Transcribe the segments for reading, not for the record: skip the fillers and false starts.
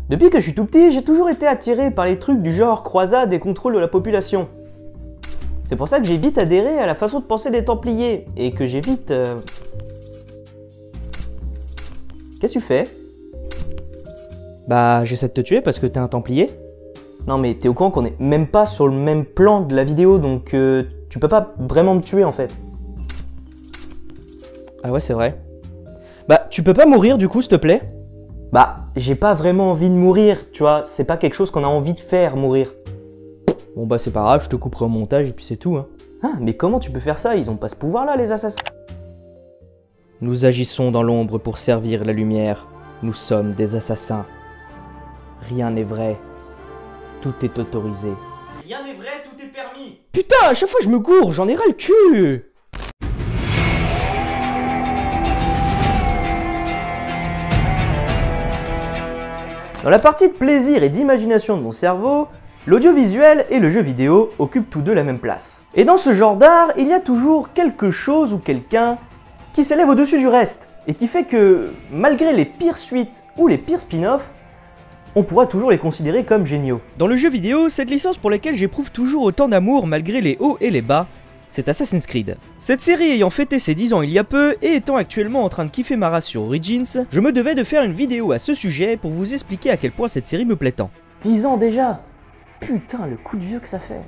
Depuis que je suis tout petit, j'ai toujours été attiré par les trucs du genre croisade et contrôle de la population. C'est pour ça que j'ai vite adhéré à la façon de penser des Templiers, et que j'ai vite... Qu'est-ce que tu fais? Bah, j'essaie de te tuer parce que t'es un Templier. Non mais t'es au courant qu'on est même pas sur le même plan de la vidéo, donc tu peux pas vraiment me tuer en fait. Ah ouais, c'est vrai. Bah, tu peux pas mourir du coup, s'il te plaît? Bah, j'ai pas vraiment envie de mourir, tu vois, c'est pas quelque chose qu'on a envie de faire, mourir. Bon bah c'est pas grave, je te couperai au montage et puis c'est tout, hein. Ah, mais comment tu peux faire ça? Ils ont pas ce pouvoir-là, les assassins. Nous agissons dans l'ombre pour servir la lumière. Nous sommes des assassins. Rien n'est vrai. Tout est autorisé. Rien n'est vrai, tout est permis. Putain, à chaque fois je me gourre, j'en ai ras le cul. Dans la partie de plaisir et d'imagination de mon cerveau, l'audiovisuel et le jeu vidéo occupent tous deux la même place. Et dans ce genre d'art, il y a toujours quelque chose ou quelqu'un qui s'élève au-dessus du reste, et qui fait que, malgré les pires suites ou les pires spin-offs, on pourra toujours les considérer comme géniaux. Dans le jeu vidéo, cette licence pour laquelle j'éprouve toujours autant d'amour malgré les hauts et les bas, c'est Assassin's Creed. Cette série ayant fêté ses 10 ans il y a peu, et étant actuellement en train de kiffer ma race sur Origins, je me devais de faire une vidéo à ce sujet pour vous expliquer à quel point cette série me plaît tant. 10 ans déjà? Putain, le coup de vieux que ça fait.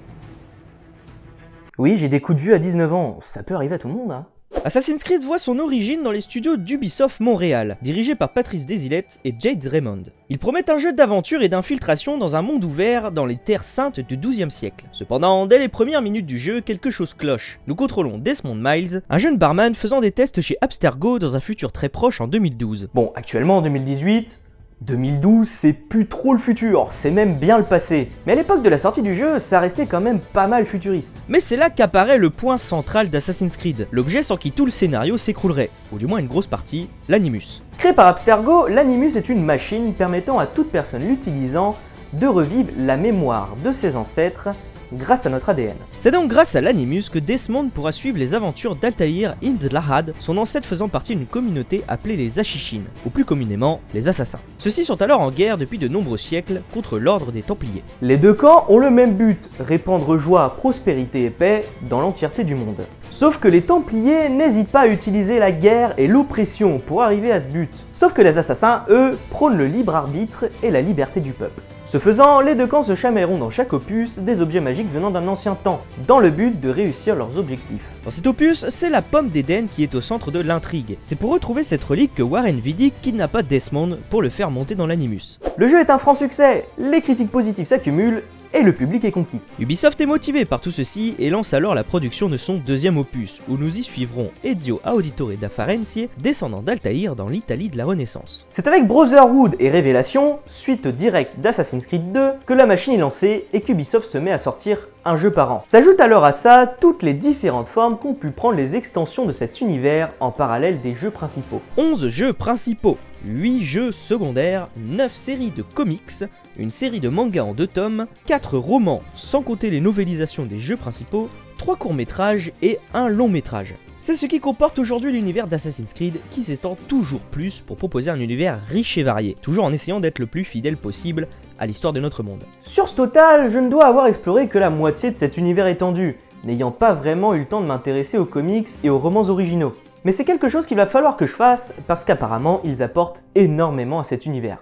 Oui, j'ai des coups de vieux à 19 ans, ça peut arriver à tout le monde, hein. Assassin's Creed voit son origine dans les studios d'Ubisoft Montréal, dirigés par Patrice Désilette et Jade Raymond. Ils promettent un jeu d'aventure et d'infiltration dans un monde ouvert dans les terres saintes du XIIe siècle. Cependant, dès les premières minutes du jeu, quelque chose cloche. Nous contrôlons Desmond Miles, un jeune barman faisant des tests chez Abstergo dans un futur très proche en 2012. Bon, actuellement en 2018... 2012, c'est plus trop le futur, c'est même bien le passé. Mais à l'époque de la sortie du jeu, ça restait quand même pas mal futuriste. Mais c'est là qu'apparaît le point central d'Assassin's Creed, l'objet sans qui tout le scénario s'écroulerait, ou du moins une grosse partie, l'Animus. Créé par Abstergo, l'Animus est une machine permettant à toute personne l'utilisant de revivre la mémoire de ses ancêtres grâce à notre ADN. C'est donc grâce à l'Animus que Desmond pourra suivre les aventures d'Altaïr Ibn Lahad, son ancêtre faisant partie d'une communauté appelée les Ashishin, ou plus communément les Assassins. Ceux-ci sont alors en guerre depuis de nombreux siècles contre l'ordre des Templiers. Les deux camps ont le même but, répandre joie, prospérité et paix dans l'entièreté du monde. Sauf que les Templiers n'hésitent pas à utiliser la guerre et l'oppression pour arriver à ce but. Sauf que les Assassins, eux, prônent le libre arbitre et la liberté du peuple. Ce faisant, les deux camps se chamailleront dans chaque opus des objets magiques venant d'un ancien temps, dans le but de réussir leurs objectifs. Dans cet opus, c'est la pomme d'Éden qui est au centre de l'intrigue. C'est pour retrouver cette relique que Warren Vidic kidnappa Desmond pour le faire monter dans l'Animus. Le jeu est un franc succès, les critiques positives s'accumulent, et le public est conquis. Ubisoft est motivé par tout ceci et lance alors la production de son deuxième opus, où nous y suivrons Ezio Auditore da Farenzie, descendant d'Altaïr dans l'Italie de la Renaissance. C'est avec Brotherhood et Révélation, suite directe d'Assassin's Creed 2, que la machine est lancée et qu'Ubisoft se met à sortir un jeu par an. S'ajoutent alors à ça toutes les différentes formes qu'ont pu prendre les extensions de cet univers en parallèle des jeux principaux. 11 jeux principaux, 8 jeux secondaires, 9 séries de comics, une série de mangas en 2 tomes, 4 romans sans compter les novélisations des jeux principaux, 3 courts-métrages et un long-métrage. C'est ce qui comporte aujourd'hui l'univers d'Assassin's Creed qui s'étend toujours plus pour proposer un univers riche et varié, toujours en essayant d'être le plus fidèle possible à l'histoire de notre monde. Sur ce total, je ne dois avoir exploré que la moitié de cet univers étendu, n'ayant pas vraiment eu le temps de m'intéresser aux comics et aux romans originaux. Mais c'est quelque chose qu'il va falloir que je fasse parce qu'apparemment ils apportent énormément à cet univers.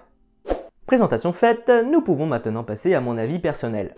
Présentation faite, nous pouvons maintenant passer à mon avis personnel.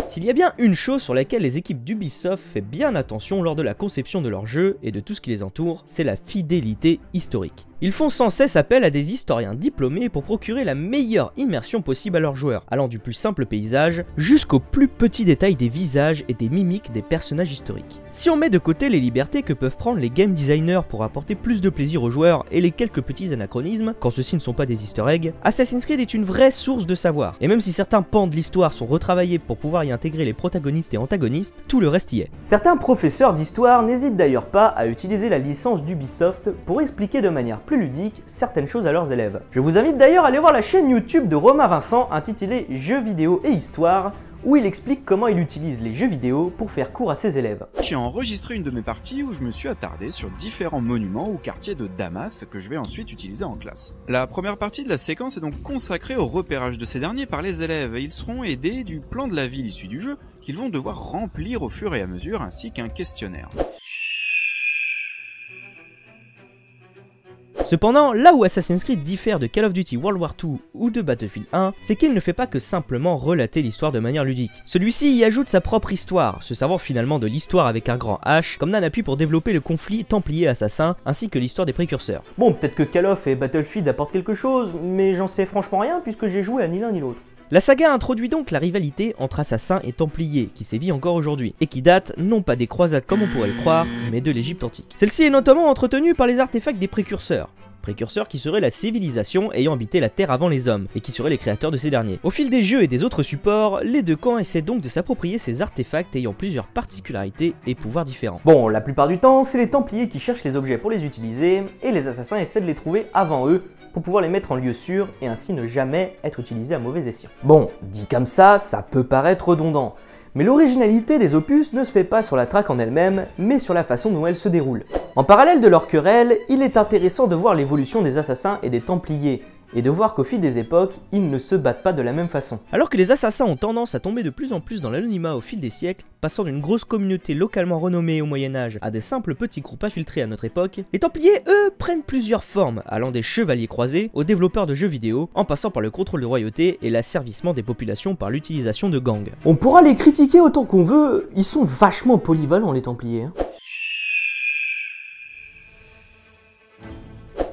S'il y a bien une chose sur laquelle les équipes d'Ubisoft font bien attention lors de la conception de leurs jeux et de tout ce qui les entoure, c'est la fidélité historique. Ils font sans cesse appel à des historiens diplômés pour procurer la meilleure immersion possible à leurs joueurs, allant du plus simple paysage jusqu'aux plus petits détails des visages et des mimiques des personnages historiques. Si on met de côté les libertés que peuvent prendre les game designers pour apporter plus de plaisir aux joueurs et les quelques petits anachronismes, quand ceux-ci ne sont pas des easter eggs, Assassin's Creed est une vraie source de savoir. Et même si certains pans de l'histoire sont retravaillés pour pouvoir y intégrer les protagonistes et antagonistes, tout le reste y est. Certains professeurs d'histoire n'hésitent d'ailleurs pas à utiliser la licence d'Ubisoft pour expliquer de manière plus ludique certaines choses à leurs élèves. Je vous invite d'ailleurs à aller voir la chaîne YouTube de Romain Vincent intitulée Jeux vidéo et histoire, où il explique comment il utilise les jeux vidéo pour faire cours à ses élèves. J'ai enregistré une de mes parties où je me suis attardé sur différents monuments ou quartiers de Damas que je vais ensuite utiliser en classe. La première partie de la séquence est donc consacrée au repérage de ces derniers par les élèves et ils seront aidés du plan de la ville issu du jeu qu'ils vont devoir remplir au fur et à mesure ainsi qu'un questionnaire. Cependant, là où Assassin's Creed diffère de Call of Duty World War II ou de Battlefield 1, c'est qu'il ne fait pas que simplement relater l'histoire de manière ludique. Celui-ci y ajoute sa propre histoire, se servant finalement de l'histoire avec un grand H, comme d'un appui pour développer le conflit Templier-Assassin, ainsi que l'histoire des précurseurs. Bon, peut-être que Call of et Battlefield apportent quelque chose, mais j'en sais franchement rien puisque j'ai joué à ni l'un ni l'autre. La saga introduit donc la rivalité entre assassins et templiers, qui sévit encore aujourd'hui, et qui date non pas des croisades comme on pourrait le croire, mais de l'Égypte antique. Celle-ci est notamment entretenue par les artefacts des précurseurs qui seraient la civilisation ayant habité la Terre avant les hommes, et qui seraient les créateurs de ces derniers. Au fil des jeux et des autres supports, les deux camps essaient donc de s'approprier ces artefacts ayant plusieurs particularités et pouvoirs différents. Bon, la plupart du temps, c'est les templiers qui cherchent les objets pour les utiliser, et les assassins essaient de les trouver avant eux, pour pouvoir les mettre en lieu sûr et ainsi ne jamais être utilisés à mauvais escient. Bon, dit comme ça peut paraître redondant, mais l'originalité des opus ne se fait pas sur la traque en elle-même, mais sur la façon dont elle se déroule. En parallèle de leur querelle, il est intéressant de voir l'évolution des assassins et des templiers, et de voir qu'au fil des époques, ils ne se battent pas de la même façon. Alors que les assassins ont tendance à tomber de plus en plus dans l'anonymat au fil des siècles, passant d'une grosse communauté localement renommée au Moyen-Âge à des simples petits groupes infiltrés à notre époque, les templiers, eux, prennent plusieurs formes, allant des chevaliers croisés aux développeurs de jeux vidéo, en passant par le contrôle de royauté et l'asservissement des populations par l'utilisation de gangs. On pourra les critiquer autant qu'on veut, ils sont vachement polyvalents les templiers.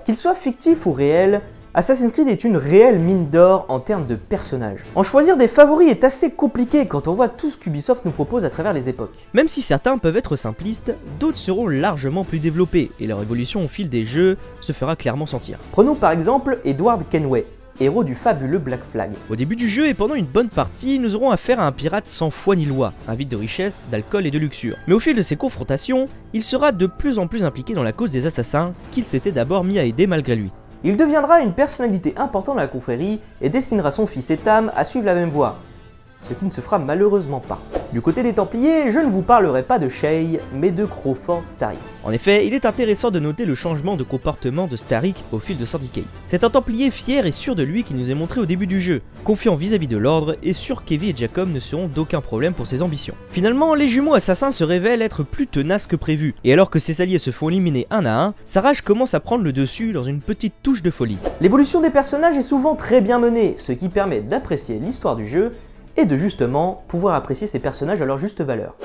Qu'ils soient fictifs ou réels, Assassin's Creed est une réelle mine d'or en termes de personnages. En choisir des favoris est assez compliqué quand on voit tout ce qu'Ubisoft nous propose à travers les époques. Même si certains peuvent être simplistes, d'autres seront largement plus développés et leur évolution au fil des jeux se fera clairement sentir. Prenons par exemple Edward Kenway, héros du fabuleux Black Flag. Au début du jeu et pendant une bonne partie, nous aurons affaire à un pirate sans foi ni loi, avide de richesse, d'alcool et de luxure. Mais au fil de ses confrontations, il sera de plus en plus impliqué dans la cause des assassins qu'il s'était d'abord mis à aider malgré lui. Il deviendra une personnalité importante dans la confrérie et destinera son fils Etham à suivre la même voie, ce qui ne se fera malheureusement pas. Du côté des Templiers, je ne vous parlerai pas de Shay, mais de Crawford Starrick. En effet, il est intéressant de noter le changement de comportement de Starrick au fil de Syndicate. C'est un Templier fier et sûr de lui qui nous est montré au début du jeu, confiant vis-à-vis de l'ordre et sûr qu'Evie et Jacob ne seront d'aucun problème pour ses ambitions. Finalement, les jumeaux assassins se révèlent être plus tenaces que prévu, et alors que ses alliés se font éliminer un à un, sa rage commence à prendre le dessus dans une petite touche de folie. L'évolution des personnages est souvent très bien menée, ce qui permet d'apprécier l'histoire du jeu et de justement pouvoir apprécier ces personnages à leur juste valeur.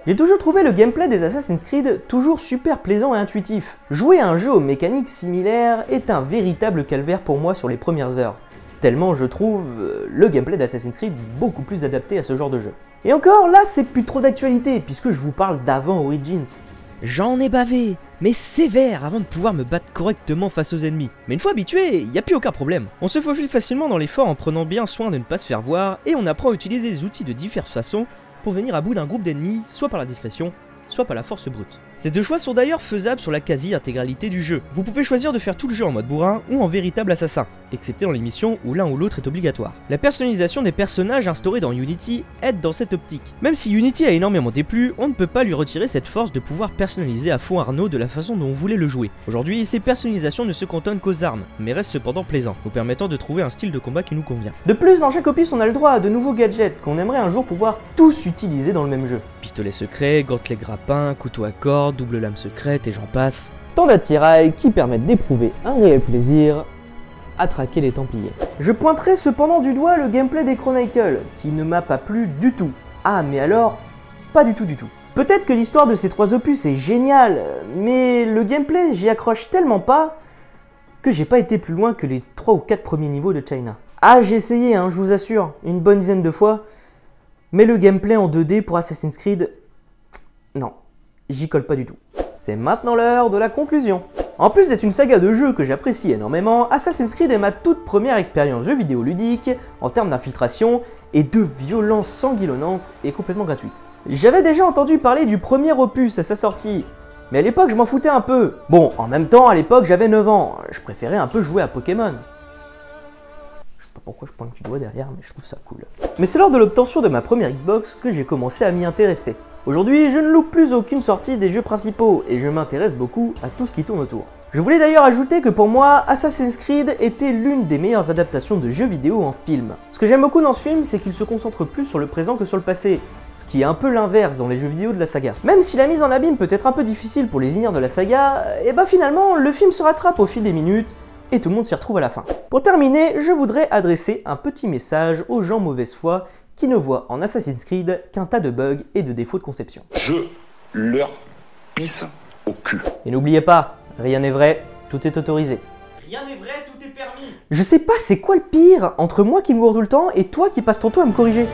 J'ai toujours trouvé le gameplay des Assassin's Creed toujours super plaisant et intuitif. Jouer à un jeu aux mécaniques similaires est un véritable calvaire pour moi sur les premières heures, tellement je trouve le gameplay d'Assassin's Creed beaucoup plus adapté à ce genre de jeu. Et encore, là c'est plus trop d'actualité puisque je vous parle d'avant Origins. J'en ai bavé, mais sévère avant de pouvoir me battre correctement face aux ennemis. Mais une fois habitué, il n'y a plus aucun problème. On se faufile facilement dans les forts en prenant bien soin de ne pas se faire voir, et on apprend à utiliser des outils de diverses façons pour venir à bout d'un groupe d'ennemis, soit par la discrétion, soit par la force brute. Ces deux choix sont d'ailleurs faisables sur la quasi-intégralité du jeu. Vous pouvez choisir de faire tout le jeu en mode bourrin ou en véritable assassin, excepté dans les missions où l'un ou l'autre est obligatoire. La personnalisation des personnages instaurée dans Unity aide dans cette optique. Même si Unity a énormément déplu, on ne peut pas lui retirer cette force de pouvoir personnaliser à fond Arnaud de la façon dont on voulait le jouer. Aujourd'hui, ces personnalisations ne se cantonnent qu'aux armes, mais restent cependant plaisants, nous permettant de trouver un style de combat qui nous convient. De plus, dans chaque opus, on a le droit à de nouveaux gadgets qu'on aimerait un jour pouvoir tous utiliser dans le même jeu. Pistolet secret, gantelet grappin, couteau à cordes, double lame secrète et j'en passe. Tant d'attirails qui permettent d'éprouver un réel plaisir à traquer les Templiers. Je pointerai cependant du doigt le gameplay des Chronicles, qui ne m'a pas plu du tout. Ah mais alors, pas du tout. Peut-être que l'histoire de ces trois opus est géniale, mais le gameplay j'y accroche tellement pas que j'ai pas été plus loin que les 3 ou 4 premiers niveaux de China. Ah j'ai essayé, je vous assure, une bonne dizaine de fois, mais le gameplay en 2D pour Assassin's Creed, non, j'y colle pas du tout. C'est maintenant l'heure de la conclusion. En plus d'être une saga de jeux que j'apprécie énormément, Assassin's Creed est ma toute première expérience jeu vidéo ludique en termes d'infiltration et de violence sanguinolente et complètement gratuite. J'avais déjà entendu parler du premier opus à sa sortie, mais à l'époque je m'en foutais un peu. Bon, en même temps à l'époque j'avais 9 ans, je préférais un peu jouer à Pokémon. Je pourquoi je pointe du doigt derrière, mais je trouve ça cool. Mais c'est lors de l'obtention de ma première Xbox que j'ai commencé à m'y intéresser. Aujourd'hui, je ne loupe plus aucune sortie des jeux principaux et je m'intéresse beaucoup à tout ce qui tourne autour. Je voulais d'ailleurs ajouter que pour moi, Assassin's Creed était l'une des meilleures adaptations de jeux vidéo en film. Ce que j'aime beaucoup dans ce film, c'est qu'il se concentre plus sur le présent que sur le passé, ce qui est un peu l'inverse dans les jeux vidéo de la saga. Même si la mise en abîme peut être un peu difficile pour les ignares de la saga, et bah finalement, le film se rattrape au fil des minutes, et tout le monde s'y retrouve à la fin. Pour terminer, je voudrais adresser un petit message aux gens mauvaise foi qui ne voient en Assassin's Creed qu'un tas de bugs et de défauts de conception. Je leur pisse au cul. Et n'oubliez pas, rien n'est vrai, tout est autorisé. Rien n'est vrai, tout est permis. Je sais pas c'est quoi le pire entre moi qui me gourre tout le temps et toi qui passes ton temps à me corriger.